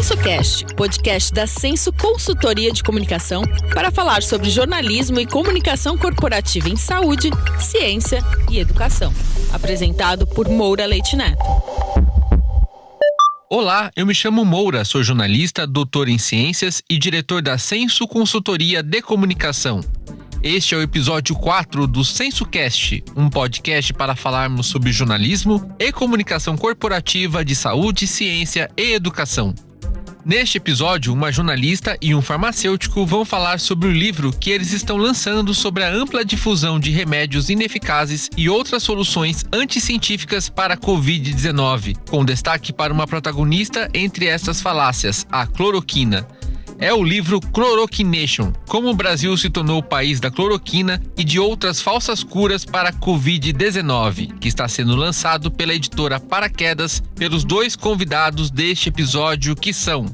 SensoCast, podcast da Senso Consultoria de Comunicação, para falar sobre jornalismo e comunicação corporativa em saúde, ciência e educação. Apresentado por Moura Leite Neto. Olá, eu me chamo Moura, sou jornalista, doutor em ciências e diretor da Senso Consultoria de Comunicação. Este é o episódio 4 do SensoCast, um podcast para falarmos sobre jornalismo e comunicação corporativa de saúde, ciência e educação. Neste episódio, uma jornalista e um farmacêutico vão falar sobre o livro que eles estão lançando sobre a ampla difusão de remédios ineficazes e outras soluções anticientíficas para a Covid-19, com destaque para uma protagonista entre estas falácias, a cloroquina. É o livro Chloroquination, como o Brasil se tornou o país da cloroquina e de outras falsas curas para a Covid-19, que está sendo lançado pela editora Paraquedas pelos dois convidados deste episódio, que são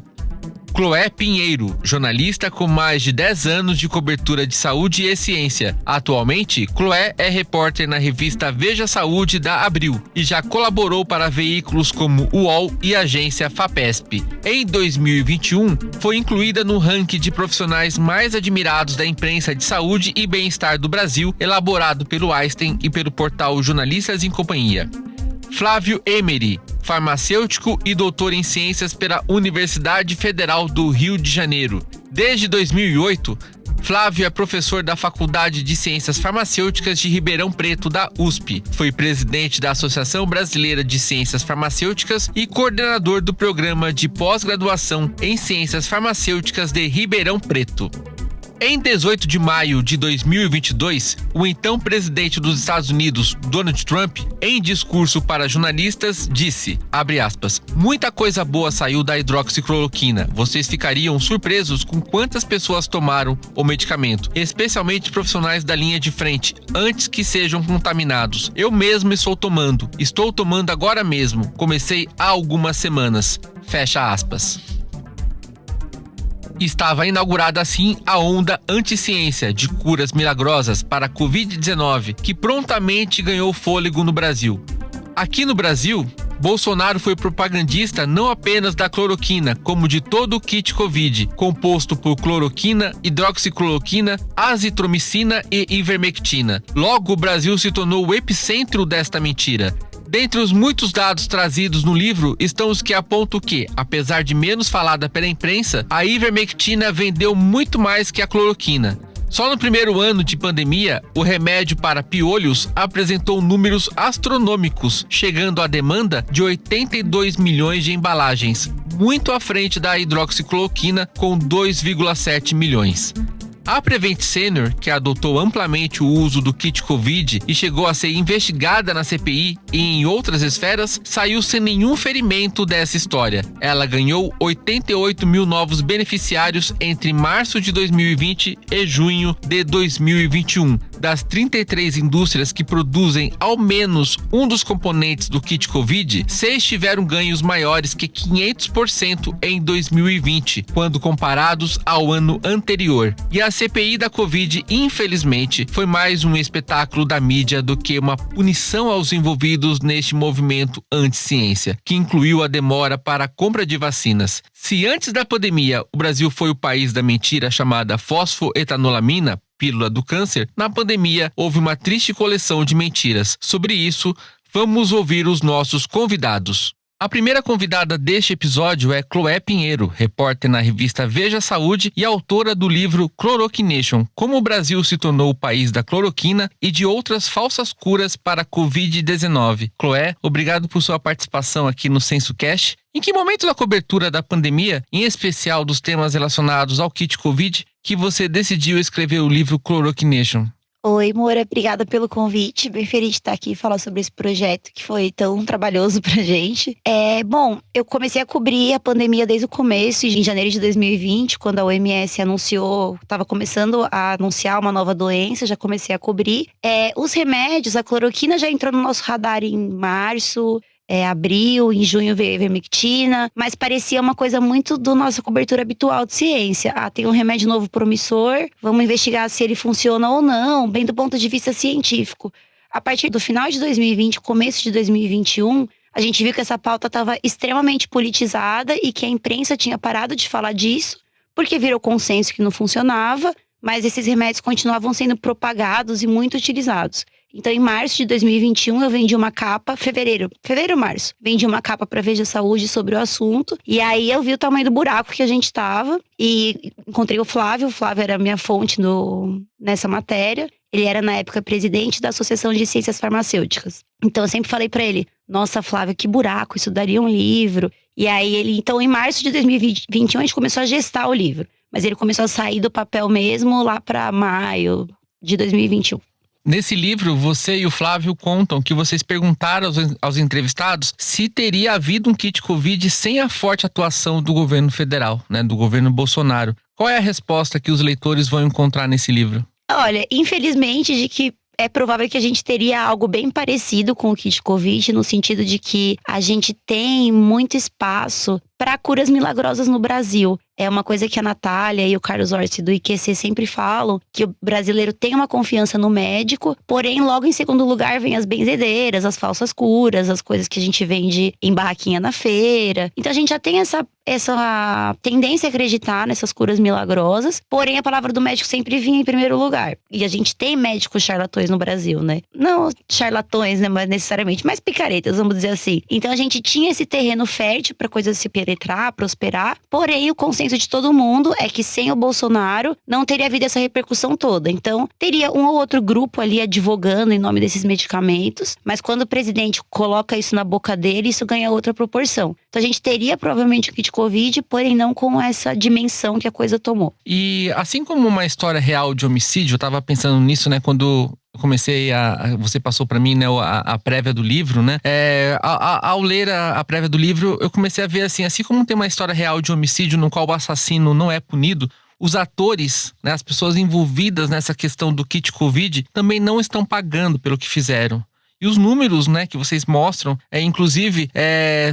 Chloé Pinheiro, jornalista com mais de 10 anos de cobertura de saúde e ciência. Atualmente, Chloé é repórter na revista Veja Saúde da Abril e já colaborou para veículos como UOL e a agência FAPESP. Em 2021, foi incluída no ranking de profissionais mais admirados da imprensa de saúde e bem-estar do Brasil, elaborado pelo Einstein e pelo portal Jornalistas em Companhia. Flávio Emery, farmacêutico e doutor em ciências pela Universidade Federal do Rio de Janeiro. Desde 2008, Flávio é professor da Faculdade de Ciências Farmacêuticas de Ribeirão Preto, da USP. Foi presidente da Associação Brasileira de Ciências Farmacêuticas e coordenador do programa de pós-graduação em Ciências Farmacêuticas de Ribeirão Preto. Em 18 de maio de 2022, o então presidente dos Estados Unidos, Donald Trump, em discurso para jornalistas, disse, abre aspas, muita coisa boa saiu da hidroxicloroquina. Vocês ficariam surpresos com quantas pessoas tomaram o medicamento, especialmente profissionais da linha de frente, antes que sejam contaminados. Eu mesmo estou tomando agora mesmo. Comecei há algumas semanas. Fecha aspas. Estava inaugurada assim a onda anti-ciência de curas milagrosas para a Covid-19, que prontamente ganhou fôlego no Brasil. Aqui no Brasil, Bolsonaro foi propagandista não apenas da cloroquina, como de todo o kit Covid, composto por cloroquina, hidroxicloroquina, azitromicina e ivermectina. Logo, o Brasil se tornou o epicentro desta mentira. Dentre os muitos dados trazidos no livro estão os que apontam que, apesar de menos falada pela imprensa, a ivermectina vendeu muito mais que a cloroquina. Só no primeiro ano de pandemia, o remédio para piolhos apresentou números astronômicos, chegando à demanda de 82 milhões de embalagens, muito à frente da hidroxicloroquina, com 2,7 milhões. A Prevent Senior, que adotou amplamente o uso do kit Covid e chegou a ser investigada na CPI e em outras esferas, saiu sem nenhum ferimento dessa história. Ela ganhou 88 mil novos beneficiários entre março de 2020 e junho de 2021. Das 33 indústrias que produzem ao menos um dos componentes do kit Covid, 6 tiveram ganhos maiores que 500% em 2020, quando comparados ao ano anterior. E a CPI da Covid, infelizmente, foi mais um espetáculo da mídia do que uma punição aos envolvidos neste movimento anti-ciência, que incluiu a demora para a compra de vacinas. Se antes da pandemia o Brasil foi o país da mentira chamada fosfoetanolamina, pílula do câncer, na pandemia houve uma triste coleção de mentiras. Sobre isso, vamos ouvir os nossos convidados. A primeira convidada deste episódio é Chloé Pinheiro, repórter na revista Veja Saúde e autora do livro Chloroquination, como o Brasil se tornou o país da cloroquina e de outras falsas curas para a Covid-19. Chloé, obrigado por sua participação aqui no SensoCast. Em que momento da cobertura da pandemia, em especial dos temas relacionados ao kit Covid, que você decidiu escrever o livro Chloroquination? Oi, Moura, obrigada pelo convite. Bem feliz de estar aqui e falar sobre esse projeto que foi tão trabalhoso pra gente. Bom, eu comecei a cobrir a pandemia desde o começo, em janeiro de 2020, quando a OMS estava começando a anunciar uma nova doença, já comecei a cobrir. Os remédios, a cloroquina já entrou no nosso radar em março. Abril, em junho veio a ivermectina, mas parecia uma coisa muito da nossa cobertura habitual de ciência. Tem um remédio novo promissor, vamos investigar se ele funciona ou não, bem do ponto de vista científico. A partir do final de 2020, começo de 2021, a gente viu que essa pauta estava extremamente politizada e que a imprensa tinha parado de falar disso, porque virou consenso que não funcionava, mas esses remédios continuavam sendo propagados e muito utilizados. Então, em março de 2021, eu vendi uma capa, fevereiro, março, vendi uma capa para Veja Saúde sobre o assunto. E aí eu vi o tamanho do buraco que a gente estava e encontrei o Flávio era a minha fonte nessa matéria. Ele era, na época, presidente da Associação de Ciências Farmacêuticas. Então, eu sempre falei para ele, nossa, Flávio, que buraco, isso daria um livro. E aí então, em março de 2021, a gente começou a gestar o livro. Mas ele começou a sair do papel mesmo lá para maio de 2021. Nesse livro, você e o Flávio contam que vocês perguntaram aos entrevistados se teria havido um kit Covid sem a forte atuação do governo federal, né, do governo Bolsonaro. Qual é a resposta que os leitores vão encontrar nesse livro? Olha, infelizmente, de que é provável que a gente teria algo bem parecido com o kit Covid, no sentido de que a gente tem muito espaço para curas milagrosas no Brasil. É uma coisa que a Natália e o Carlos Orsi do IQC sempre falam, que o brasileiro tem uma confiança no médico, porém logo em segundo lugar vem as benzedeiras, as falsas curas, as coisas que a gente vende em barraquinha na feira. Então a gente já tem essa tendência a acreditar nessas curas milagrosas, porém a palavra do médico sempre vinha em primeiro lugar. E a gente tem médicos charlatões no Brasil, né? Não charlatões, né, mas necessariamente, mas picaretas, vamos dizer assim. Então a gente tinha esse terreno fértil para coisas se penetrar, prosperar, porém o consenso de todo mundo é que sem o Bolsonaro não teria havido essa repercussão toda. Então teria um ou outro grupo ali advogando em nome desses medicamentos, mas quando o presidente coloca isso na boca dele, isso ganha outra proporção. Então a gente teria provavelmente o kit Covid, porém não com essa dimensão que a coisa tomou. E assim como uma história real de homicídio, eu tava pensando nisso, né, quando eu comecei você passou para mim, né, a prévia do livro, né? Ao ler a prévia do livro, eu comecei a ver assim como tem uma história real de homicídio no qual o assassino não é punido, os atores, né, as pessoas envolvidas nessa questão do kit Covid também não estão pagando pelo que fizeram. E os números, né, que vocês mostram, inclusive,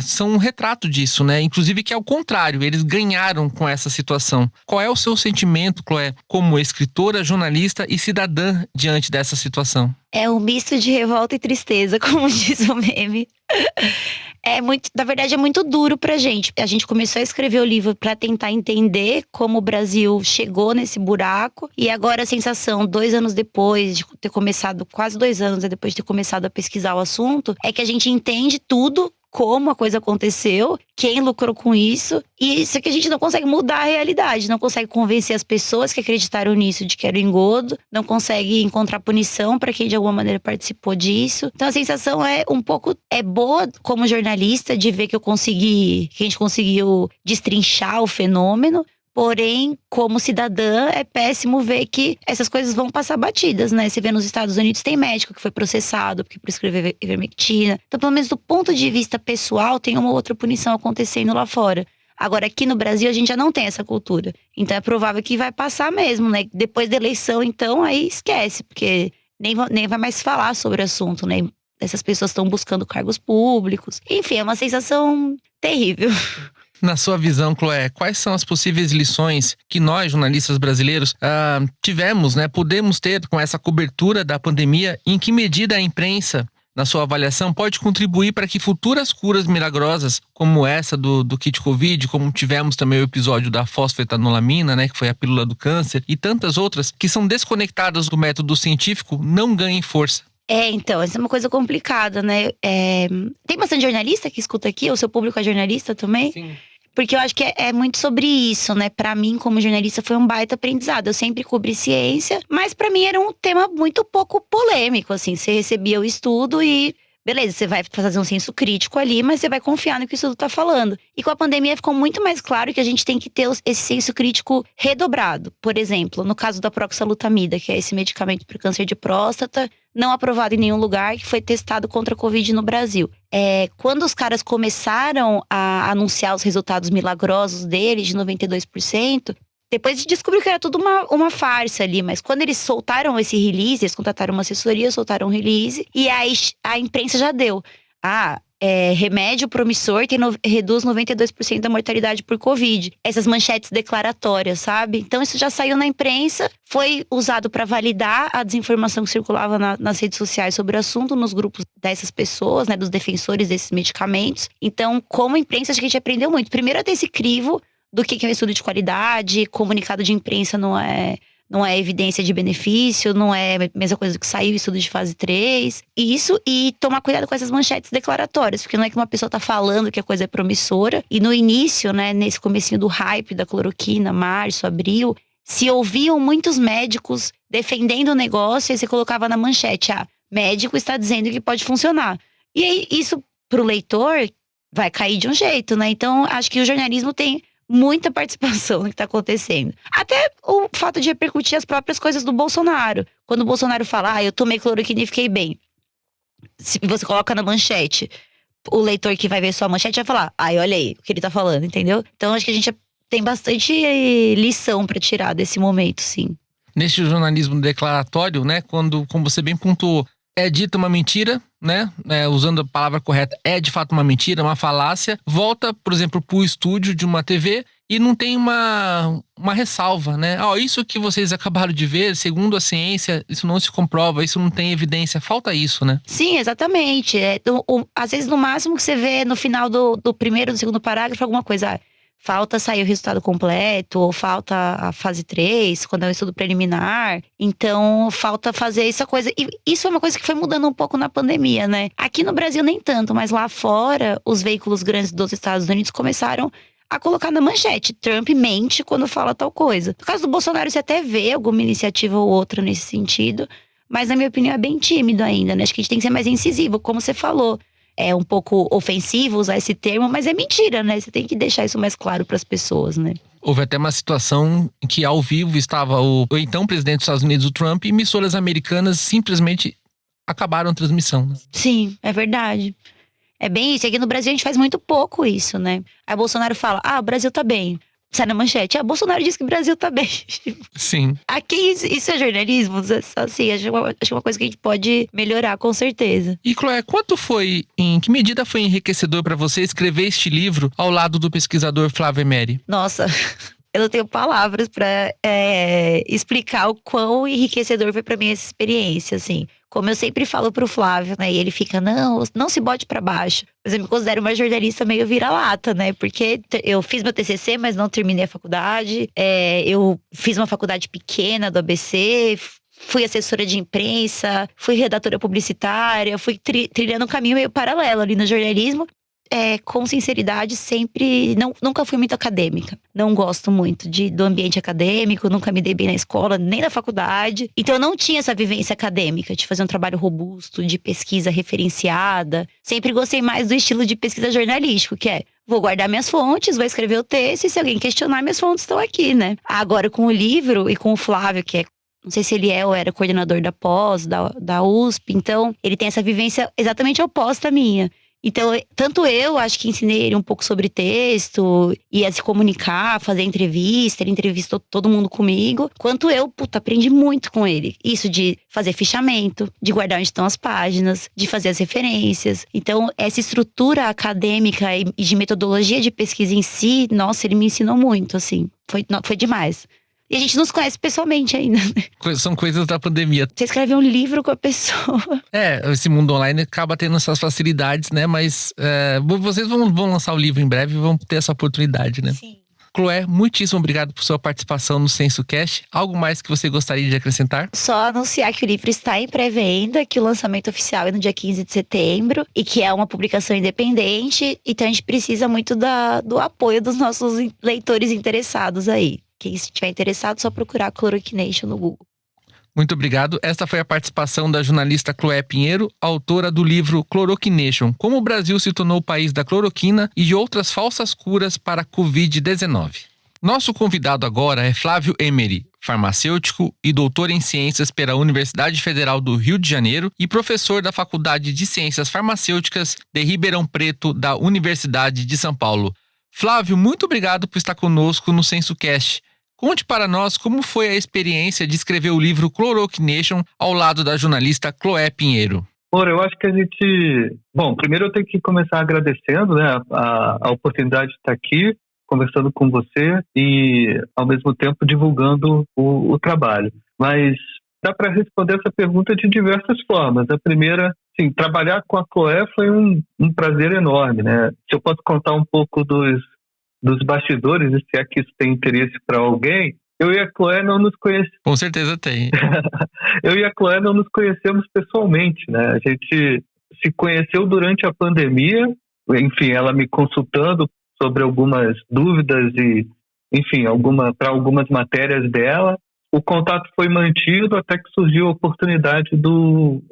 são um retrato disso, né? Inclusive que é o contrário, eles ganharam com essa situação. Qual é o seu sentimento, Chloé, como escritora, jornalista e cidadã diante dessa situação? É um misto de revolta e tristeza, como diz o meme. Na verdade, é muito duro pra gente. A gente começou a escrever o livro pra tentar entender como o Brasil chegou nesse buraco. E agora a sensação, 2 anos depois de ter começado, quase 2 anos depois de ter começado a pesquisar o assunto, é que a gente entende tudo, como a coisa aconteceu, quem lucrou com isso. E isso é que a gente não consegue mudar a realidade, não consegue convencer as pessoas que acreditaram nisso de que era engodo, não consegue encontrar punição para quem de alguma maneira participou disso. Então a sensação é boa como jornalista de ver que a gente conseguiu destrinchar o fenômeno. Porém, como cidadã, é péssimo ver que essas coisas vão passar batidas, né? Você vê nos Estados Unidos, tem médico que foi processado porque prescreveu ivermectina. Então, pelo menos do ponto de vista pessoal, tem uma outra punição acontecendo lá fora. Agora, aqui no Brasil, a gente já não tem essa cultura. Então, é provável que vai passar mesmo, né? Depois da eleição, então, aí esquece. Porque nem vai mais falar sobre o assunto, né? Essas pessoas estão buscando cargos públicos. Enfim, é uma sensação terrível. Na sua visão, Chloé, quais são as possíveis lições que nós, jornalistas brasileiros, tivemos, né, podemos ter com essa cobertura da pandemia? Em que medida a imprensa, na sua avaliação, pode contribuir para que futuras curas milagrosas, como essa do kit Covid, como tivemos também o episódio da fosfetanolamina, né, que foi a pílula do câncer, e tantas outras que são desconectadas do método científico, não ganhem força? Então, essa é uma coisa complicada, né? Tem bastante jornalista que escuta aqui? O seu público é jornalista também? Sim. Porque eu acho que é muito sobre isso, né? Pra mim, como jornalista, foi um baita aprendizado. Eu sempre cobri ciência, mas pra mim era um tema muito pouco polêmico, assim. Você recebia o estudo e… beleza, você vai fazer um senso crítico ali, mas você vai confiar no que o estudo tá falando. E com a pandemia ficou muito mais claro que a gente tem que ter esse senso crítico redobrado. Por exemplo, no caso da proxalutamida, que é esse medicamento para câncer de próstata, não aprovado em nenhum lugar, que foi testado contra a Covid no Brasil. Quando os caras começaram a anunciar os resultados milagrosos deles, de 92%, depois de descobrir que era tudo uma farsa ali, mas quando eles soltaram esse release, eles contrataram uma assessoria, soltaram um release, e aí a imprensa já deu. remédio promissor reduz 92% da mortalidade por Covid. Essas manchetes declaratórias, sabe? Então isso já saiu na imprensa, foi usado para validar a desinformação que circulava nas redes sociais sobre o assunto, nos grupos dessas pessoas, né, dos defensores desses medicamentos. Então, como imprensa, acho que a gente aprendeu muito. Primeiro, a ter esse crivo do que é um estudo de qualidade, comunicado de imprensa não é evidência de benefício, não é a mesma coisa que saiu estudo de fase 3. E tomar cuidado com essas manchetes declaratórias, porque não é que uma pessoa tá falando que a coisa é promissora. E no início, né, nesse comecinho do hype da cloroquina, março, abril, se ouviam muitos médicos defendendo o negócio e você colocava na manchete, médico está dizendo que pode funcionar. E aí, isso pro leitor vai cair de um jeito, né? Então, acho que o jornalismo tem muita participação no que tá acontecendo. Até o fato de repercutir as próprias coisas do Bolsonaro. Quando o Bolsonaro fala, eu tomei cloroquina e fiquei bem. Se você coloca na manchete, o leitor que vai ver só a manchete vai falar, olha aí o que ele tá falando, entendeu? Então acho que a gente tem bastante lição pra tirar desse momento, sim. Neste jornalismo declaratório, né, quando, como você bem pontuou, é dita uma mentira, né? Usando a palavra correta, é de fato uma mentira, uma falácia. Volta, por exemplo, pro estúdio de uma TV e não tem uma ressalva, né? Isso que vocês acabaram de ver, segundo a ciência, isso não se comprova, isso não tem evidência. Falta isso, né? Sim, exatamente. Às vezes, no máximo que você vê no final do primeiro, do segundo parágrafo, alguma coisa. Falta sair o resultado completo, ou falta a fase 3, quando é um estudo preliminar. Então, falta fazer essa coisa. E isso é uma coisa que foi mudando um pouco na pandemia, né? Aqui no Brasil nem tanto, mas lá fora, os veículos grandes dos Estados Unidos começaram a colocar na manchete. Trump mente quando fala tal coisa. No caso do Bolsonaro, você até vê alguma iniciativa ou outra nesse sentido. Mas, na minha opinião, é bem tímido ainda, né? Acho que a gente tem que ser mais incisivo, como você falou. É um pouco ofensivo usar esse termo, mas é mentira, né? Você tem que deixar isso mais claro para as pessoas, né? Houve até uma situação em que ao vivo estava o então presidente dos Estados Unidos, o Trump, e emissoras americanas simplesmente acabaram a transmissão, né? Sim, é verdade. É bem isso. Aqui no Brasil a gente faz muito pouco isso, né? Aí o Bolsonaro fala, o Brasil tá bem. Sai na manchete, Bolsonaro diz que o Brasil tá bem. Sim. Aqui isso é jornalismo? Assim, acho que é uma coisa que a gente pode melhorar, com certeza. E Chloé, em que medida foi enriquecedor para você escrever este livro ao lado do pesquisador Flávio Emery? Nossa, eu não tenho palavras para explicar o quão enriquecedor foi para mim essa experiência, assim. Como eu sempre falo pro Flávio, né? E ele fica, não se bote pra baixo. Mas eu me considero uma jornalista meio vira-lata, né? Porque eu fiz meu TCC, mas não terminei a faculdade. Eu fiz uma faculdade pequena do ABC, fui assessora de imprensa, fui redatora publicitária, fui trilhando um caminho meio paralelo ali no jornalismo. Com sinceridade, nunca fui muito acadêmica. Não gosto muito do ambiente acadêmico, nunca me dei bem na escola, nem na faculdade. Então eu não tinha essa vivência acadêmica, de fazer um trabalho robusto, de pesquisa referenciada. Sempre gostei mais do estilo de pesquisa jornalístico, que vou guardar minhas fontes, vou escrever o texto, e se alguém questionar, minhas fontes estão aqui, né? Agora, com o livro e com o Flávio, que não sei se ele ou era coordenador da pós, da USP, então ele tem essa vivência exatamente oposta à minha. Então, tanto eu acho que ensinei ele um pouco sobre texto, ia se comunicar, fazer entrevista, ele entrevistou todo mundo comigo, quanto eu, aprendi muito com ele. Isso de fazer fichamento, de guardar onde estão as páginas, de fazer as referências. Então, essa estrutura acadêmica e de metodologia de pesquisa em si, nossa, ele me ensinou muito, assim. Foi demais. E a gente não se conhece pessoalmente ainda, né? São coisas da pandemia. Você escreve um livro com a pessoa. Esse mundo online acaba tendo essas facilidades, né? Mas vocês vão lançar o livro em breve e vão ter essa oportunidade, né? Sim. Chloé, muitíssimo obrigado por sua participação no SensoCast. Algo mais que você gostaria de acrescentar? Só anunciar que o livro está em pré-venda, que o lançamento oficial é no dia 15 de setembro e que é uma publicação independente. Então a gente precisa muito do apoio dos nossos leitores interessados aí. Quem estiver interessado, só procurar Chloroquination no Google. Muito obrigado. Esta foi a participação da jornalista Chloé Pinheiro, autora do livro Chloroquination: Como o Brasil se tornou o país da cloroquina e de outras falsas curas para a Covid-19. Nosso convidado agora é Flávio Emery, farmacêutico e doutor em ciências pela Universidade Federal do Rio de Janeiro e professor da Faculdade de Ciências Farmacêuticas de Ribeirão Preto da Universidade de São Paulo. Flávio, muito obrigado por estar conosco no SensoCast. Conte para nós como foi a experiência de escrever o livro Chloroquination ao lado da jornalista Chloé Pinheiro. Ora, eu acho que a gente... Bom, primeiro eu tenho que começar agradecendo, né, a oportunidade de estar aqui, conversando com você e, ao mesmo tempo, divulgando o trabalho. Mas dá para responder essa pergunta de diversas formas. A primeira, sim, trabalhar com a Chloé foi um prazer enorme, né? Se eu posso contar um pouco dos bastidores, e se é que isso tem interesse para alguém, eu e a Chloé não nos conhecemos. Com certeza tem. Eu e a Chloé não nos conhecemos pessoalmente, né? A gente se conheceu durante a pandemia, enfim, ela me consultando sobre algumas dúvidas e, enfim, para algumas matérias dela. O contato foi mantido até que surgiu a oportunidade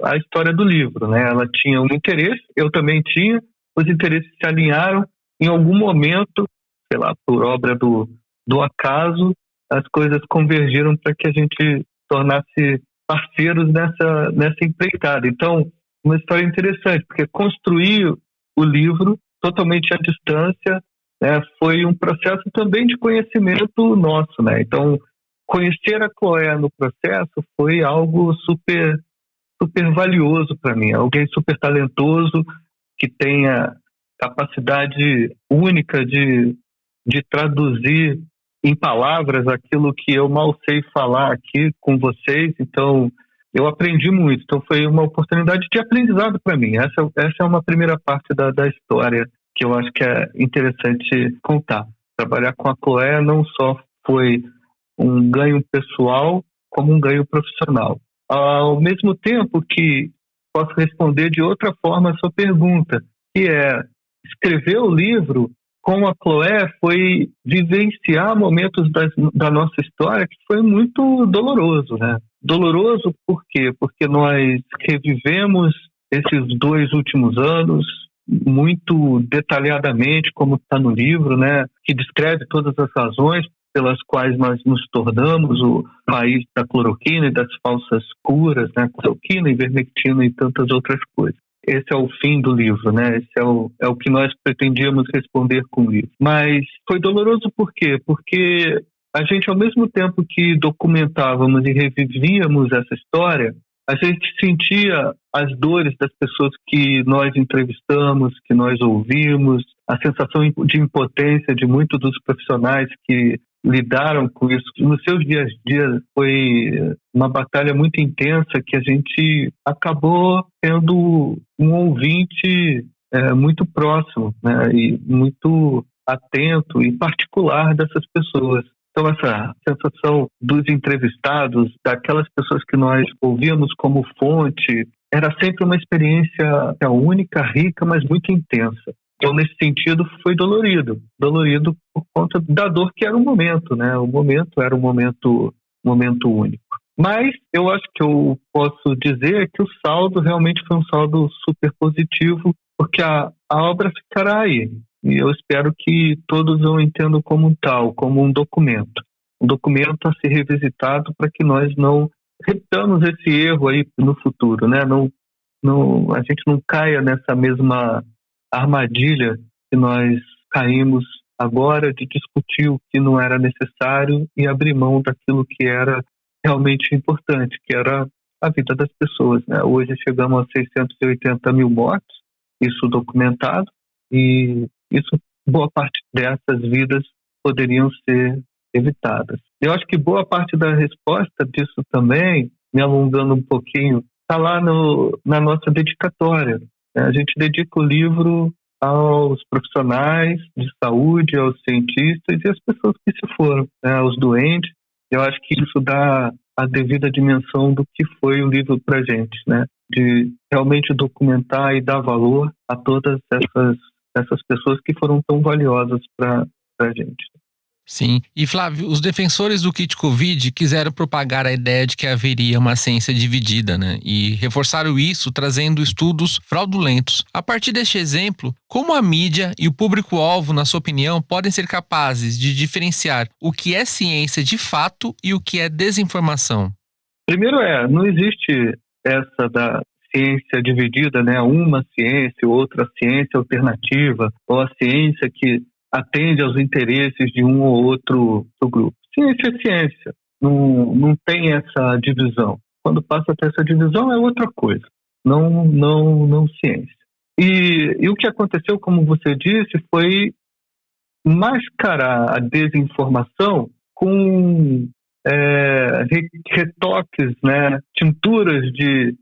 a história do livro, né? Ela tinha um interesse, eu também tinha, os interesses se alinharam. Em algum momento, sei lá, por obra do acaso, as coisas convergiram para que a gente tornasse parceiros nessa empreitada. Então, uma história interessante, porque construir o livro totalmente à distância, né, foi um processo também de conhecimento nosso, né? Então, conhecer a Chloé no processo foi algo super, super valioso para mim. Alguém super talentoso, que tenha capacidade única de traduzir em palavras aquilo que eu mal sei falar aqui com vocês. Então, eu aprendi muito. Então, foi uma oportunidade de aprendizado para mim. Essa é uma primeira parte da história que eu acho que é interessante contar. Trabalhar com a Chloé não só foi um ganho pessoal, como um ganho profissional. Ao mesmo tempo que posso responder de outra forma a sua pergunta, que é, escrever o livro com a Chloé foi vivenciar momentos da nossa história que foi muito doloroso, né? Doloroso por quê? Porque nós revivemos esses 2 últimos anos muito detalhadamente, como está no livro, né? Que descreve todas as razões pelas quais nós nos tornamos o país da cloroquina e das falsas curas, né? Cloroquina, ivermectina e tantas outras coisas. Esse é o fim do livro, né? Esse é o que nós pretendíamos responder com o livro. Mas foi doloroso por quê? Porque a gente, ao mesmo tempo que documentávamos e revivíamos essa história, a gente sentia as dores das pessoas que nós entrevistamos, que nós ouvimos, a sensação de impotência de muitos dos profissionais que lidaram com isso. Nos seus dias a dia foi uma batalha muito intensa que a gente acabou tendo um ouvinte muito próximo, né, e muito atento e particular dessas pessoas. Então essa sensação dos entrevistados, daquelas pessoas que nós ouvíamos como fonte, era sempre uma experiência única, rica, mas muito intensa. Então, nesse sentido, foi dolorido por conta da dor que era o momento, né? O momento era um momento único. Mas eu acho que eu posso dizer que o saldo realmente foi um saldo super positivo, porque a obra ficará aí. E eu espero que todos o entendam como tal, como um documento a ser revisitado para que nós não repitamos esse erro aí no futuro, né? A gente não caia nessa mesma armadilha que nós caímos agora de discutir o que não era necessário e abrir mão daquilo que era realmente importante, que era a vida das pessoas, né? Hoje chegamos a 680 mil mortes, isso documentado, e boa parte dessas vidas poderiam ser evitadas. Eu acho que boa parte da resposta disso também, me alongando um pouquinho, está lá na nossa dedicatória. A gente dedica o livro aos profissionais de saúde, aos cientistas e às pessoas que se foram, né, aos doentes. Eu acho que isso dá a devida dimensão do que foi o livro para a gente, né? De realmente documentar e dar valor a todas essas pessoas que foram tão valiosas para a gente. Sim. E Flávio, os defensores do kit Covid quiseram propagar a ideia de que haveria uma ciência dividida, né? E reforçaram isso trazendo estudos fraudulentos. A partir deste exemplo, como a mídia e o público-alvo, na sua opinião, podem ser capazes de diferenciar o que é ciência de fato e o que é desinformação? Primeiro não existe essa da ciência dividida, né? Uma ciência, outra ciência alternativa, ou a ciência que atende aos interesses de um ou outro grupo. Ciência é ciência, não tem essa divisão. Quando passa a ter essa divisão é outra coisa. não ciência. E o que aconteceu, como você disse, foi mascarar a desinformação com retoques, né, tinturas de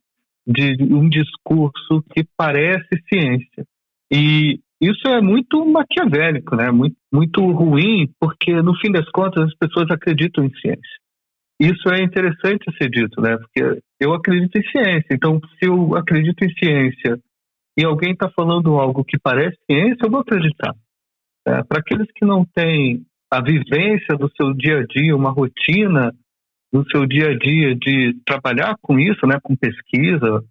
um discurso que parece ciência. E isso é muito maquiavélico, né, muito ruim, porque no fim das contas as pessoas acreditam em ciência. Isso é interessante ser dito, né, porque eu acredito em ciência. Então, se eu acredito em ciência e alguém está falando algo que parece ciência, eu vou acreditar. Para aqueles que não têm a vivência do seu dia a dia, uma rotina do seu dia a dia de trabalhar com isso, né, com pesquisa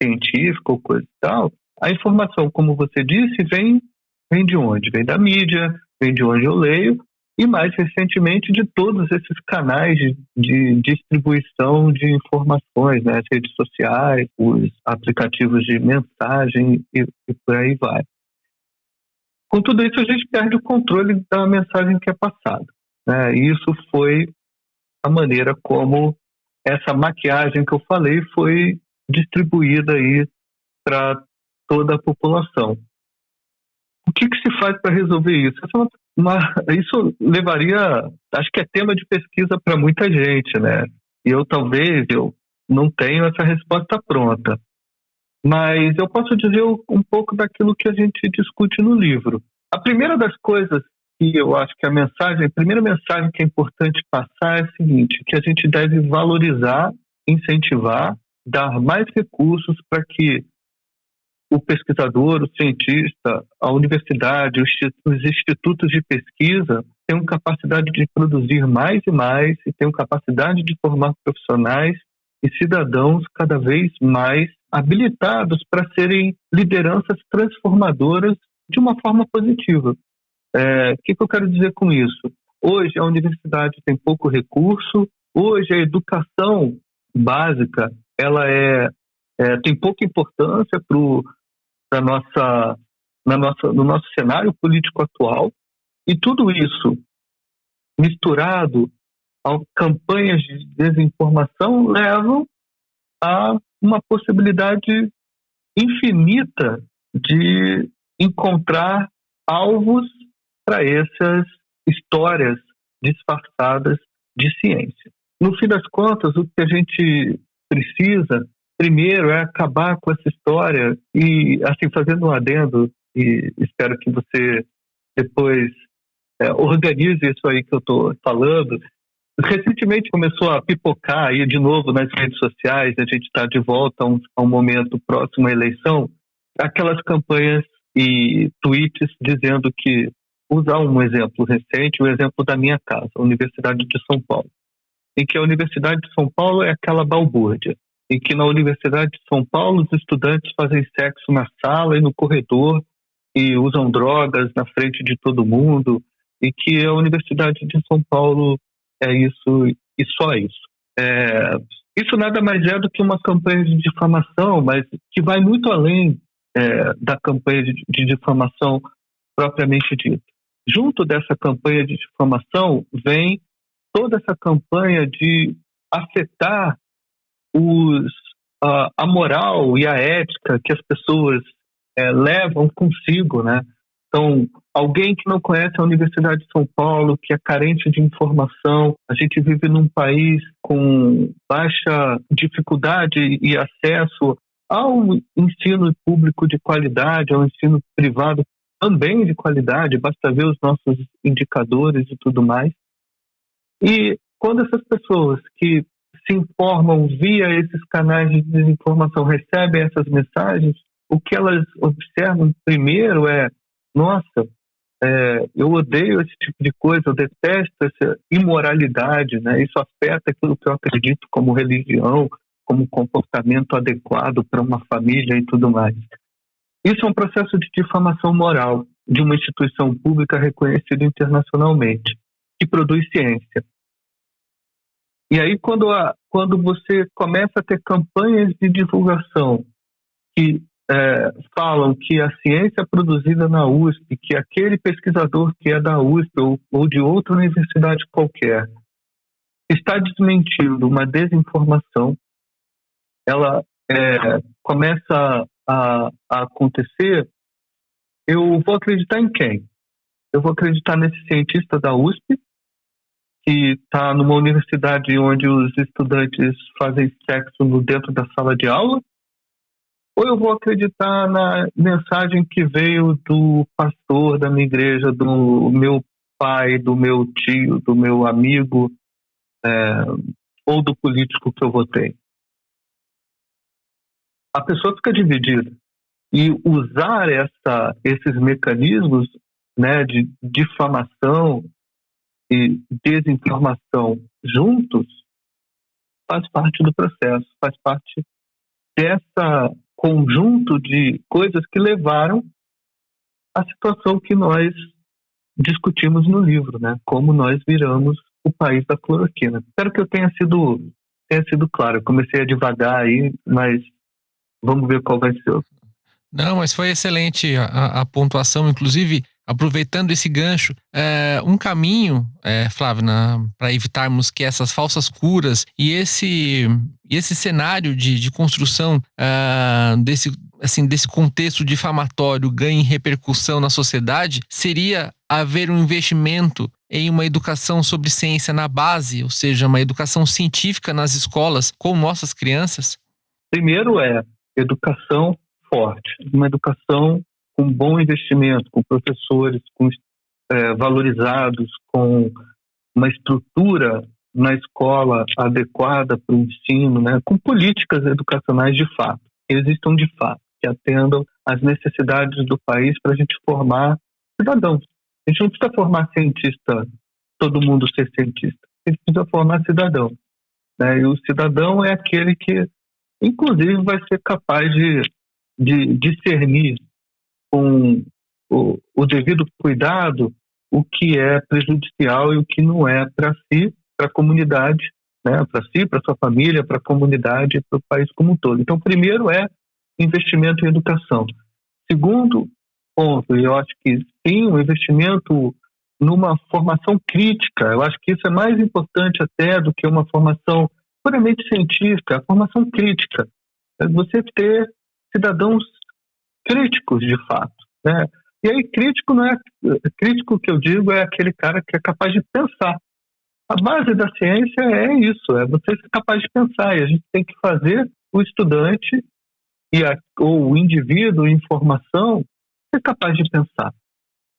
científica ou coisa e tal, a informação, como você disse, vem de onde? Vem da mídia, vem de onde eu leio, e mais recentemente de todos esses canais de distribuição de informações, né, as redes sociais, os aplicativos de mensagem e por aí vai. Com tudo isso, a gente perde o controle da mensagem que é passada, né? E isso foi a maneira como essa maquiagem que eu falei foi distribuída aí para toda a população. O que se faz para resolver isso? Isso levaria, acho que é tema de pesquisa para muita gente, né? E eu não tenho essa resposta pronta. Mas eu posso dizer um pouco daquilo que a gente discute no livro. A primeira das coisas que eu acho que a primeira mensagem que é importante passar é a seguinte, que a gente deve valorizar, incentivar, dar mais recursos para que o pesquisador, o cientista, a universidade, os institutos de pesquisa tenham capacidade de produzir mais e mais e tenham capacidade de formar profissionais e cidadãos cada vez mais habilitados para serem lideranças transformadoras de uma forma positiva. O que eu quero dizer com isso? Hoje a universidade tem pouco recurso, hoje a educação básica ela tem pouca importância no nosso cenário político atual, e tudo isso misturado a campanhas de desinformação levam a uma possibilidade infinita de encontrar alvos para essas histórias disfarçadas de ciência. No fim das contas, o que a gente precisa, primeiro, é acabar com essa história e, assim, fazendo um adendo, e espero que você depois organize isso aí que eu estou falando. Recentemente começou a pipocar aí de novo nas redes sociais, a gente está de volta a um momento próximo à eleição, aquelas campanhas e tweets dizendo que, usar um exemplo recente, o exemplo da minha casa, a Universidade de São Paulo, em que a Universidade de São Paulo é aquela balbúrdia, em que na Universidade de São Paulo os estudantes fazem sexo na sala e no corredor e usam drogas na frente de todo mundo, e que a Universidade de São Paulo é isso e só isso. Isso nada mais é do que uma campanha de difamação, mas que vai muito além da campanha de difamação propriamente dita. Junto dessa campanha de difamação vem toda essa campanha de afetar a moral e a ética que as pessoas levam consigo, né? Então, alguém que não conhece a Universidade de São Paulo, que é carente de informação, a gente vive num país com baixa dificuldade e acesso ao ensino público de qualidade, ao ensino privado também de qualidade, basta ver os nossos indicadores e tudo mais. E quando essas pessoas que se informam via esses canais de desinformação recebem essas mensagens, o que elas observam primeiro nossa, eu odeio esse tipo de coisa, eu detesto essa imoralidade, né? Isso afeta aquilo que eu acredito como religião, como comportamento adequado para uma família e tudo mais. Isso é um processo de difamação moral de uma instituição pública reconhecida internacionalmente, que produz ciência. E aí, quando você começa a ter campanhas de divulgação que falam que a ciência produzida na USP, que aquele pesquisador que é da USP ou de outra universidade qualquer está desmentindo uma desinformação, ela começa a acontecer, eu vou acreditar em quem? Eu vou acreditar nesse cientista da USP, que está numa universidade onde os estudantes fazem sexo dentro da sala de aula? Ou eu vou acreditar na mensagem que veio do pastor da minha igreja, do meu pai, do meu tio, do meu amigo, ou do político que eu votei? A pessoa fica dividida. E usar esses mecanismos, né, de difamação e desinformação juntos faz parte do processo, faz parte dessa conjunto de coisas que levaram à situação que nós discutimos no livro, né? Como nós viramos o país da cloroquina. Espero que eu tenha sido claro. Eu comecei a devagar aí, mas vamos ver qual vai ser. Não, mas foi excelente a pontuação, inclusive, aproveitando esse gancho, um caminho, Flávio, para evitarmos que essas falsas curas e esse cenário de construção desse contexto difamatório ganhe repercussão na sociedade, seria haver um investimento em uma educação sobre ciência na base, ou seja, uma educação científica nas escolas com nossas crianças? Primeiro educação forte, uma educação com bom investimento, com professores valorizados, com uma estrutura na escola adequada para o ensino, né? Com políticas educacionais de fato, que existam de fato, que atendam às necessidades do país para a gente formar cidadãos. A gente não precisa formar cientista, todo mundo ser cientista. A gente precisa formar cidadão, né? E o cidadão é aquele que, inclusive, vai ser capaz de discernir com o devido cuidado o que é prejudicial e o que não é para si, para a comunidade, né? Para si, para sua família, para a comunidade e para o país como um todo. Então, primeiro investimento em educação. Segundo ponto, eu acho que sim, um investimento numa formação crítica. Eu acho que isso é mais importante até do que uma formação puramente científica, a formação crítica. É você ter cidadãos críticos, de fato, né? E aí, crítico que eu digo é aquele cara que é capaz de pensar. A base da ciência é isso, é você ser capaz de pensar. E a gente tem que fazer o estudante ou o indivíduo em formação ser capaz de pensar.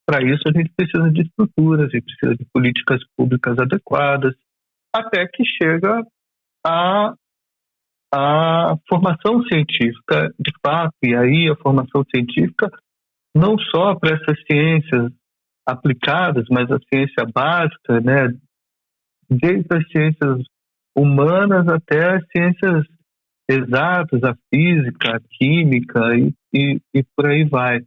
Para isso, a gente precisa de estruturas, a gente precisa de políticas públicas adequadas, até que chega a formação científica, de fato, e aí a formação científica não só para essas ciências aplicadas, mas a ciência básica, né, desde as ciências humanas até as ciências exatas, a física, a química e por aí vai.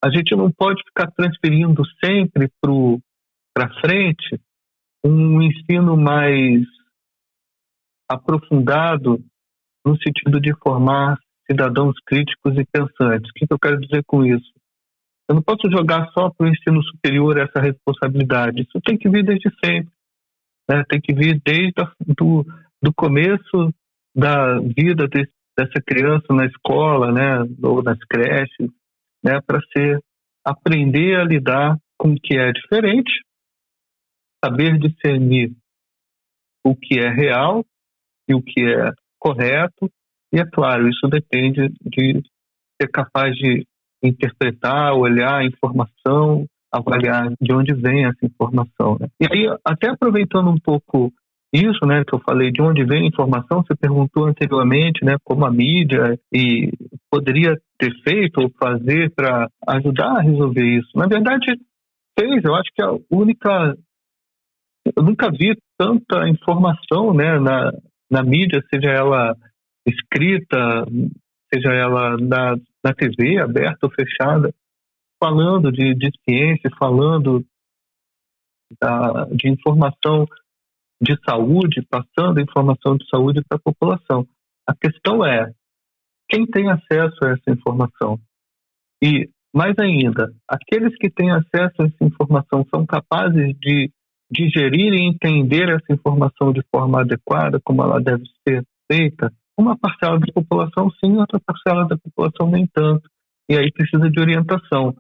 A gente não pode ficar transferindo sempre para frente um ensino mais aprofundado no sentido de formar cidadãos críticos e pensantes. O que eu quero dizer com isso? Eu não posso jogar só para o ensino superior essa responsabilidade. Isso tem que vir desde sempre, né? Tem que vir desde do começo da vida dessa criança na escola, né? Ou nas creches, né? Para aprender a lidar com o que é diferente, saber discernir o que é real e o que é correto, e é claro, isso depende de ser capaz de interpretar, olhar a informação, avaliar de onde vem essa informação, né? E aí, até aproveitando um pouco isso, né, que eu falei de onde vem a informação, você perguntou anteriormente, né, como a mídia e poderia ter feito ou fazer para ajudar a resolver isso. Na verdade, fez. Eu acho que eu nunca vi tanta informação, né, na mídia, seja ela escrita, seja ela na TV, aberta ou fechada, falando de ciência, falando de informação de saúde, passando informação de saúde para a população. A questão é quem tem acesso a essa informação. E, mais ainda, aqueles que têm acesso a essa informação são capazes de digerir e entender essa informação de forma adequada, como ela deve ser feita. Uma parcela da população sim, outra parcela da população nem tanto. E aí precisa de orientação.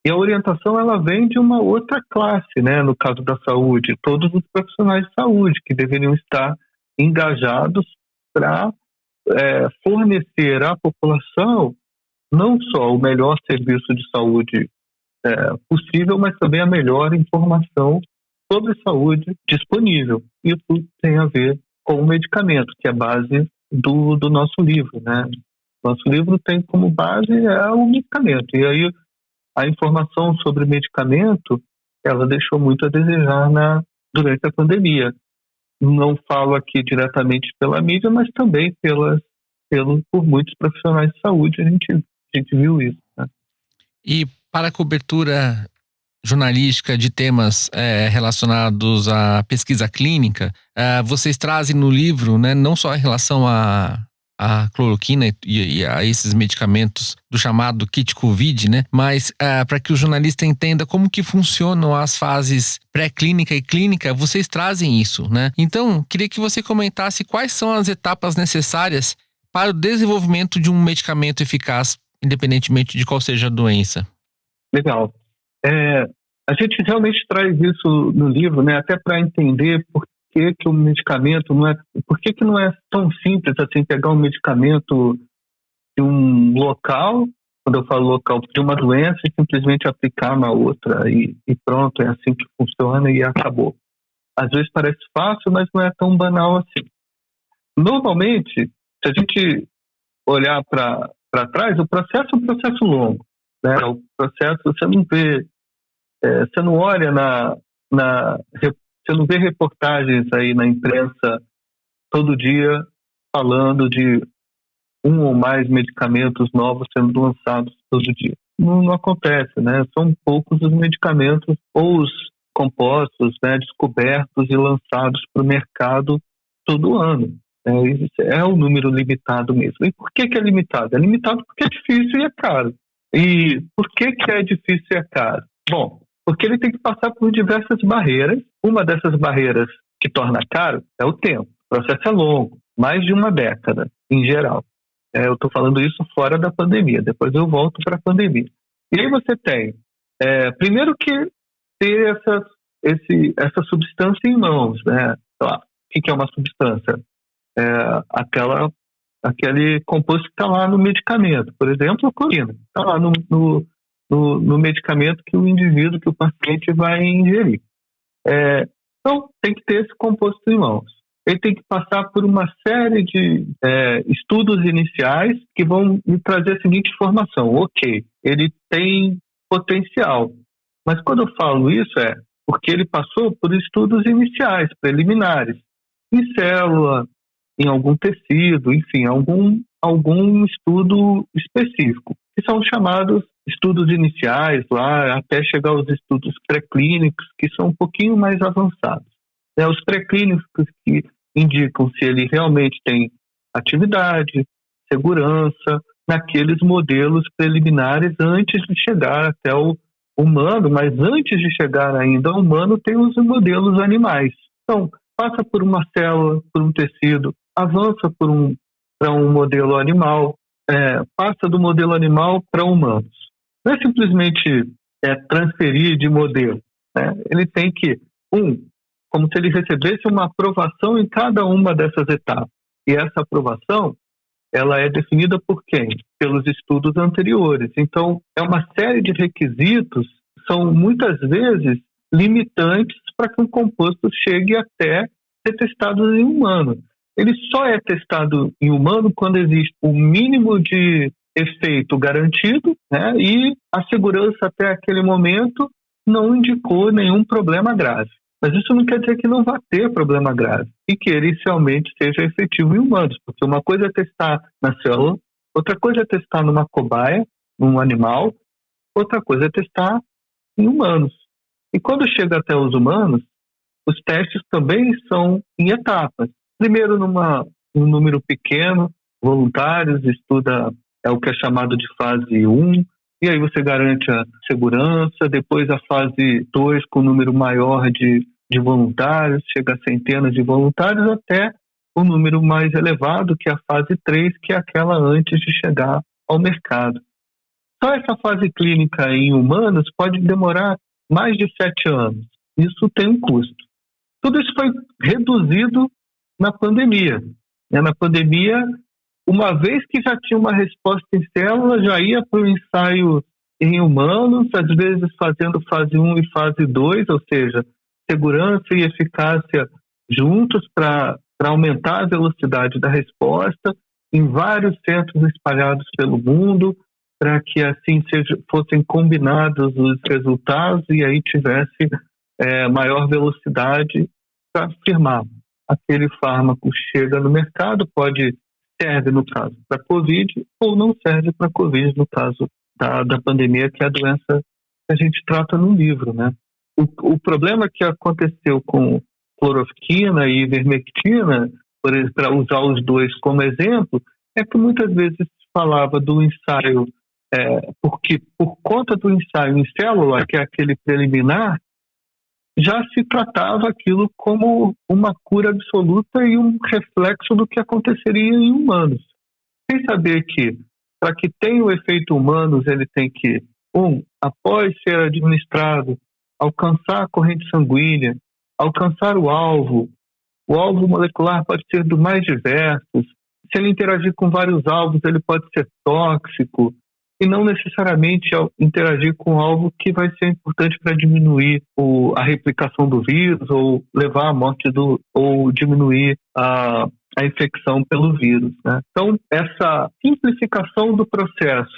E a orientação ela vem de uma outra classe, né? No caso da saúde, todos os profissionais de saúde que deveriam estar engajados para fornecer à população não só o melhor serviço de saúde possível, mas também a melhor informação sobre saúde disponível. Isso tem a ver com o medicamento, que é a base do nosso livro, né? Nosso livro tem como base o medicamento. E aí a informação sobre medicamento, ela deixou muito a desejar durante a pandemia. Não falo aqui diretamente pela mídia, mas também por muitos profissionais de saúde, a gente viu isso, né? E para a cobertura jornalística de temas relacionados à pesquisa clínica, vocês trazem no livro, né, não só em relação à cloroquina e a esses medicamentos do chamado kit Covid, né? Mas para que o jornalista entenda como que funcionam as fases pré-clínica e clínica, vocês trazem isso, né? Então, queria que você comentasse quais são as etapas necessárias para o desenvolvimento de um medicamento eficaz, independentemente de qual seja a doença. Legal. A gente realmente traz isso no livro, né? Até para entender por que o medicamento por que não é tão simples assim pegar um medicamento de um local, quando eu falo local, de uma doença e simplesmente aplicar na outra e pronto, é assim que funciona e acabou. Às vezes parece fácil, mas não é tão banal assim. Normalmente, se a gente olhar para trás, o processo é um processo longo, né? O processo, você não vê, você não olha você não vê reportagens aí na imprensa todo dia falando de um ou mais medicamentos novos sendo lançados todo dia. Não acontece, né? São poucos os medicamentos ou os compostos, né, descobertos e lançados para o mercado todo ano. É um número limitado mesmo. E por que é limitado? É limitado porque é difícil e é caro. E por que é difícil e é caro? Bom, porque ele tem que passar por diversas barreiras. Uma dessas barreiras que torna caro é o tempo. O processo é longo, mais de uma década, em geral. Eu estou falando isso fora da pandemia, depois eu volto para a pandemia. E aí você tem, primeiro que ter essa substância em mãos, né? O que é uma substância? Aquele composto que está lá no medicamento, por exemplo, a cloroquina, está lá no medicamento que o indivíduo, que o paciente vai ingerir. Então, tem que ter esse composto em mãos. Ele tem que passar por uma série de estudos iniciais que vão me trazer a seguinte informação. Ok, ele tem potencial, mas quando eu falo isso porque ele passou por estudos iniciais, preliminares, em célula, em algum tecido, enfim, algum estudo específico, que são chamados estudos iniciais, lá até chegar aos estudos pré-clínicos, que são um pouquinho mais avançados. Os pré-clínicos que indicam se ele realmente tem atividade, segurança, naqueles modelos preliminares antes de chegar até o humano, mas antes de chegar ainda ao humano tem os modelos animais. Então, passa por uma célula, por um tecido, avança para um modelo animal, passa do modelo animal para humanos. Não é simplesmente transferir de modelo, né? Ele tem que, como se ele recebesse uma aprovação em cada uma dessas etapas. E essa aprovação, ela é definida por quem? Pelos estudos anteriores. Então, é uma série de requisitos, são muitas vezes limitantes para que um composto chegue até ser testado em humano. Ele só é testado em humano quando existe o mínimo de efeito garantido, né? E a segurança até aquele momento não indicou nenhum problema grave. Mas isso não quer dizer que não vá ter problema grave e que ele inicialmente seja efetivo em humanos, porque uma coisa é testar na célula, outra coisa é testar numa cobaia, num animal, outra coisa é testar em humanos. E quando chega até os humanos, os testes também são em etapas. Primeiro num número pequeno, voluntários, estuda o que é chamado de fase 1, e aí você garante a segurança. Depois a fase 2 com um número maior de voluntários, chega a centenas de voluntários, até um número mais elevado, que é a fase 3, que é aquela antes de chegar ao mercado. Só essa fase clínica em humanos pode demorar mais de 7 anos. Isso tem um custo. Tudo isso foi reduzido na pandemia. Na pandemia, uma vez que já tinha uma resposta em célula, já ia para o ensaio em humanos, às vezes fazendo fase 1 e fase 2, ou seja, segurança e eficácia juntos para aumentar a velocidade da resposta em vários centros espalhados pelo mundo, para que assim fossem combinados os resultados e aí tivesse maior velocidade para afirmar aquele fármaco chega no mercado, serve no caso para Covid ou não serve para Covid no caso da pandemia, que é a doença que a gente trata no livro, né? O problema que aconteceu com cloroquina e ivermectina, para usar os dois como exemplo, é que muitas vezes se falava do ensaio, porque por conta do ensaio em célula, que é aquele preliminar, já se tratava aquilo como uma cura absoluta e um reflexo do que aconteceria em humanos. Sem saber que, para que tenha o efeito humanos, ele tem que, após ser administrado, alcançar a corrente sanguínea, alcançar o alvo molecular pode ser do mais diversos. Se ele interagir com vários alvos, ele pode ser tóxico, e não necessariamente ao interagir com um alvo que vai ser importante para diminuir a replicação do vírus ou levar à morte ou diminuir a infecção pelo vírus, né? Então, essa simplificação do processo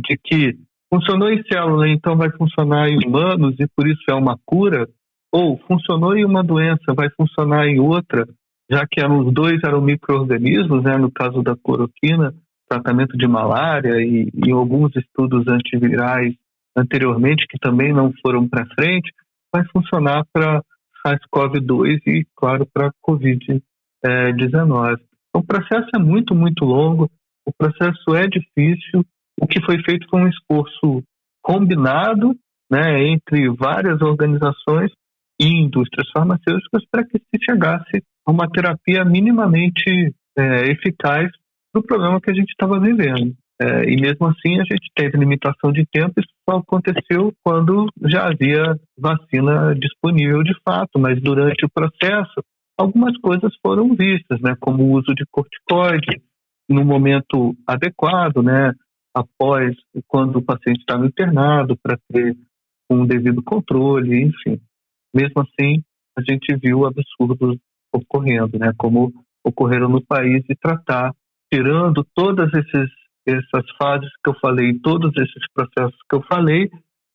de que funcionou em célula, então vai funcionar em humanos e por isso é uma cura, ou funcionou em uma doença, vai funcionar em outra, já que os dois eram micro-organismos, né? No caso da cloroquina, tratamento de malária e alguns estudos antivirais anteriormente que também não foram para frente, vai funcionar para SARS-CoV-2 e, claro, para Covid-19. Então, o processo é muito, muito longo, o processo é difícil. O que foi feito foi um esforço combinado, né, entre várias organizações e indústrias farmacêuticas para que se chegasse a uma terapia minimamente eficaz do problema que a gente estava vivendo. E mesmo assim a gente teve limitação de tempo, isso só aconteceu quando já havia vacina disponível de fato, mas durante o processo algumas coisas foram vistas, né, como o uso de corticoide no momento adequado, né, após quando o paciente estava internado para ter um devido controle, enfim. Mesmo assim, a gente viu absurdos ocorrendo, né, como ocorreram no país, e tirando todas essas fases que eu falei, todos esses processos que eu falei,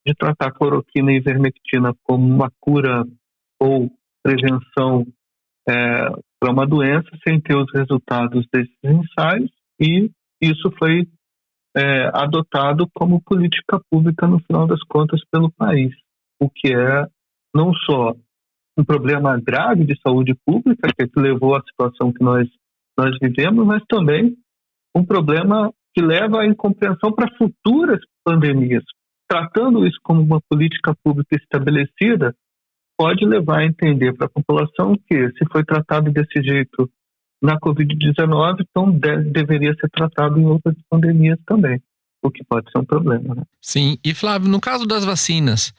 de tratar cloroquina e ivermectina como uma cura ou prevenção para uma doença, sem ter os resultados desses ensaios, e isso foi adotado como política pública, no final das contas, pelo país, o que é não só um problema grave de saúde pública, que levou à situação que nós vivemos, mas também um problema que leva à incompreensão para futuras pandemias. Tratando isso como uma política pública estabelecida, pode levar a entender para a população que, se foi tratado desse jeito na Covid-19, então deveria ser tratado em outras pandemias também, o que pode ser um problema, né? Sim, e Flávio, no caso das vacinas,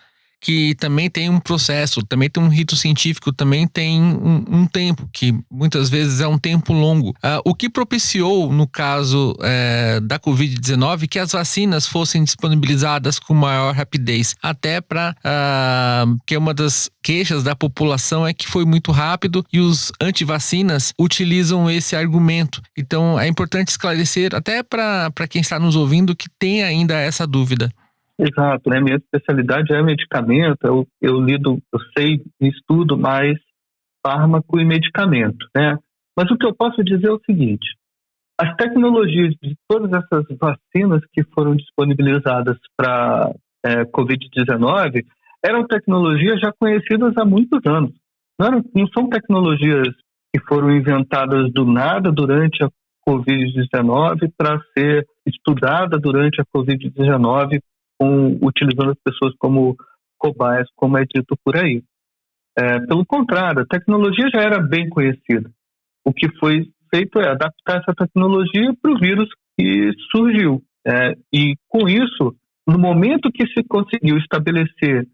que também tem um processo, também tem um rito científico, também tem um tempo, que muitas vezes é um tempo longo. O que propiciou, no caso da Covid-19, que as vacinas fossem disponibilizadas com maior rapidez, até para que uma das queixas da população é que foi muito rápido e os antivacinas utilizam esse argumento. Então é importante esclarecer, até para quem está nos ouvindo, que tem ainda essa dúvida. Exato, né? Minha especialidade é medicamento, eu sei e estudo mais fármaco e medicamento, né? Mas o que eu posso dizer é o seguinte: as tecnologias de todas essas vacinas que foram disponibilizadas para Covid-19 eram tecnologias já conhecidas há muitos anos. Não são tecnologias que foram inventadas do nada durante a Covid-19 para ser estudada durante a Covid-19, utilizando as pessoas como cobaias, como é dito por aí. Pelo contrário, a tecnologia já era bem conhecida. o que foi feito é adaptar essa tecnologia para o vírus que surgiu. E com isso, no momento que se conseguiu estabelecer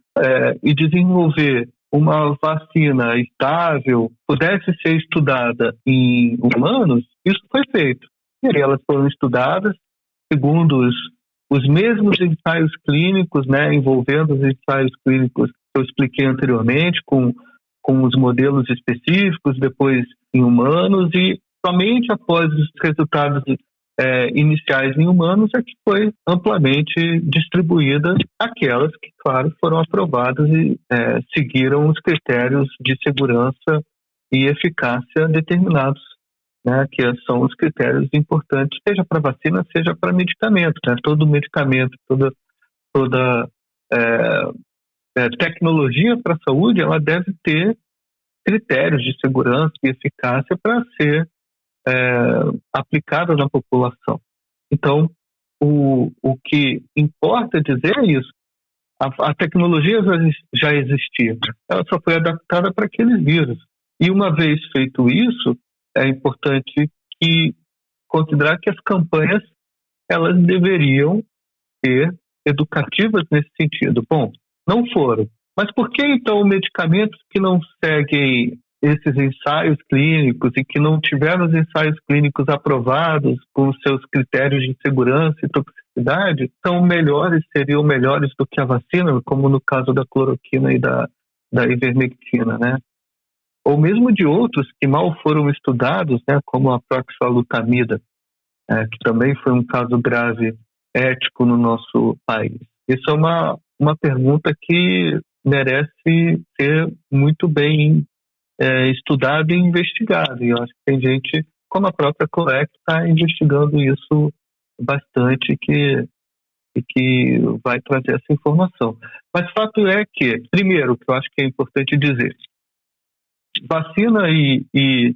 e desenvolver uma vacina estável, pudesse ser estudada em humanos, isso foi feito. E aí elas foram estudadas segundo os mesmos ensaios clínicos, né, envolvendo os ensaios clínicos que eu expliquei anteriormente, com os modelos específicos, depois em humanos, e somente após os resultados iniciais em humanos é que foi amplamente distribuída aquelas que, claro, foram aprovadas e seguiram os critérios de segurança e eficácia determinados, né, que são os critérios importantes, seja para vacina, seja para medicamento. Né? Todo medicamento, toda tecnologia para a saúde, ela deve ter critérios de segurança e eficácia para ser aplicada na população. Então, o que importa dizer é isso. A tecnologia já existia, ela só foi adaptada para aqueles vírus. E uma vez feito isso, é importante considerar que as campanhas elas deveriam ser educativas nesse sentido. Bom, não foram. Mas por que então medicamentos que não seguem esses ensaios clínicos e que não tiveram os ensaios clínicos aprovados com os seus critérios de segurança e toxicidade seriam melhores do que a vacina, como no caso da cloroquina e da ivermectina, né? Ou mesmo de outros que mal foram estudados, né, como a proxalutamida, que também foi um caso grave ético no nosso país. Isso é uma pergunta que merece ser muito bem estudado e investigado. E eu acho que tem gente, como a própria Colex, está investigando isso bastante e que vai trazer essa informação. Mas fato é que, primeiro, o que eu acho que é importante dizer, vacina e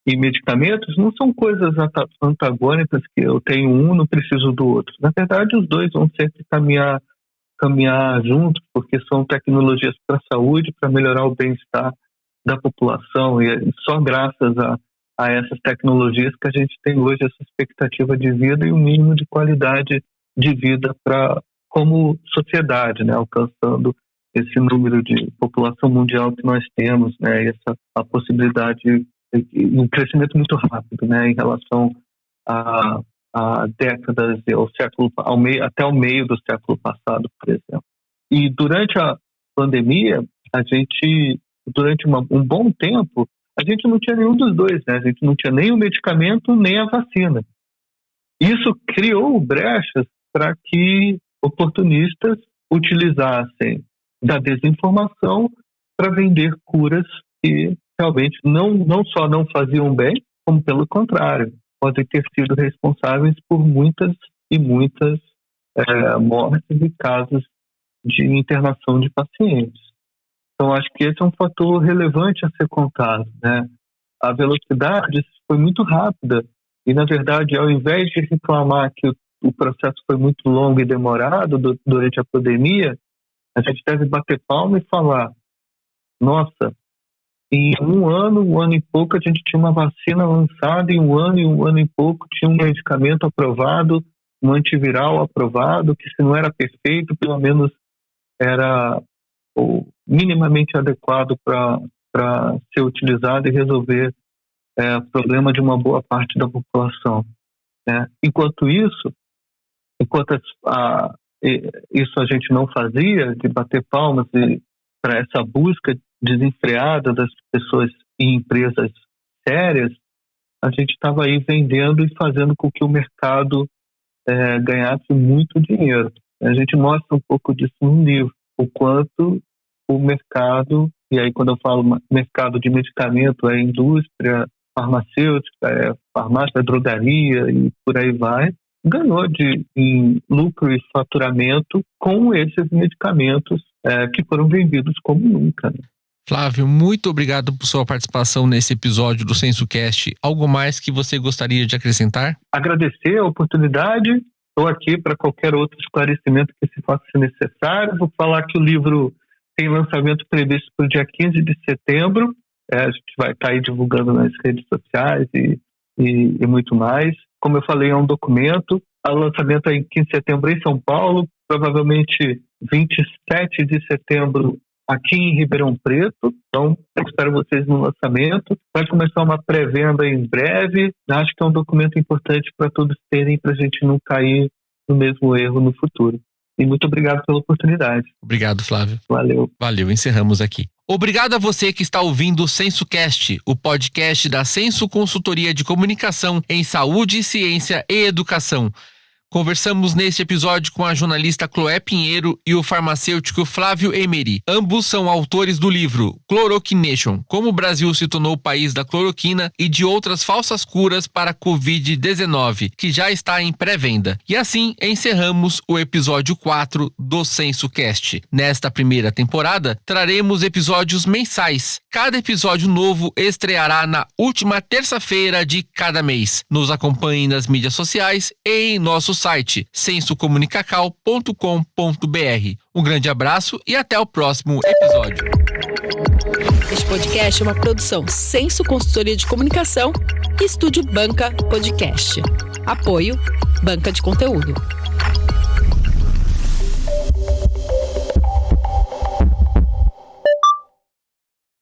medicamentos não são coisas antagônicas, que eu tenho um, não preciso do outro. Na verdade, os dois vão sempre caminhar juntos, porque são tecnologias para a saúde, para melhorar o bem-estar da população, e é só graças a essas tecnologias que a gente tem hoje essa expectativa de vida e um mínimo de qualidade de vida como sociedade, né, alcançando esse número de população mundial que nós temos, né, e a possibilidade de um crescimento muito rápido, né, em relação a décadas, até o meio do século passado, por exemplo. E durante a pandemia, durante um bom tempo, a gente não tinha nenhum dos dois, né? A gente não tinha nem o medicamento, nem a vacina. Isso criou brechas para que oportunistas utilizassem da desinformação para vender curas que realmente não só não faziam bem, como pelo contrário, podem ter sido responsáveis por muitas e muitas mortes e casos de internação de pacientes. Então, acho que esse é um fator relevante a ser contado, né? A velocidade foi muito rápida e, na verdade, ao invés de reclamar que o processo foi muito longo e demorado durante a pandemia, a gente deve bater palma e falar, nossa, em um ano e pouco, a gente tinha uma vacina lançada, em um ano e pouco tinha um medicamento aprovado, um antiviral aprovado, que se não era perfeito, pelo menos era minimamente adequado para ser utilizado e resolver o problema de uma boa parte da população, né? Enquanto isso a gente não fazia, de bater palmas para essa busca desenfreada das pessoas e empresas sérias, a gente estava aí vendendo e fazendo com que o mercado ganhasse muito dinheiro. A gente mostra um pouco disso no livro, o quanto o mercado, e aí quando eu falo mercado de medicamento, é indústria farmacêutica, farmácia, drogaria e por aí vai, ganhou em lucro e faturamento com esses medicamentos que foram vendidos como nunca, né? Flávio, muito obrigado por sua participação nesse episódio do SensoCast. Algo mais que você gostaria de acrescentar? Agradecer a oportunidade. Estou aqui para qualquer outro esclarecimento que se faça necessário. Vou falar que o livro tem lançamento previsto para o dia 15 de setembro. A gente vai estar aí divulgando nas redes sociais e muito mais. Como eu falei, é um documento. O lançamento é em 15 de setembro em São Paulo, provavelmente 27 de setembro aqui em Ribeirão Preto. Então, eu espero vocês no lançamento. Vai começar uma pré-venda em breve. Acho que é um documento importante para todos terem, para a gente não cair no mesmo erro no futuro. E muito obrigado pela oportunidade. Obrigado, Flávio. Valeu, encerramos aqui. Obrigado a você que está ouvindo o SensoCast, o podcast da Senso Consultoria de Comunicação em Saúde, Ciência e Educação. Conversamos neste episódio com a jornalista Chloé Pinheiro e o farmacêutico Flávio Emery. Ambos são autores do livro Chloroquination, como o Brasil se tornou o país da cloroquina e de outras falsas curas para a Covid-19, que já está em pré-venda. E assim encerramos o episódio 4 do SensoCast. Nesta primeira temporada, traremos episódios mensais. Cada episódio novo estreará na última terça-feira de cada mês. Nos acompanhe nas mídias sociais e em nosso site sensocomunicacal.com.br. Um grande abraço e até o próximo episódio. Este podcast é uma produção Senso Consultoria de Comunicação e Estúdio Banca Podcast. Apoio Banca de Conteúdo.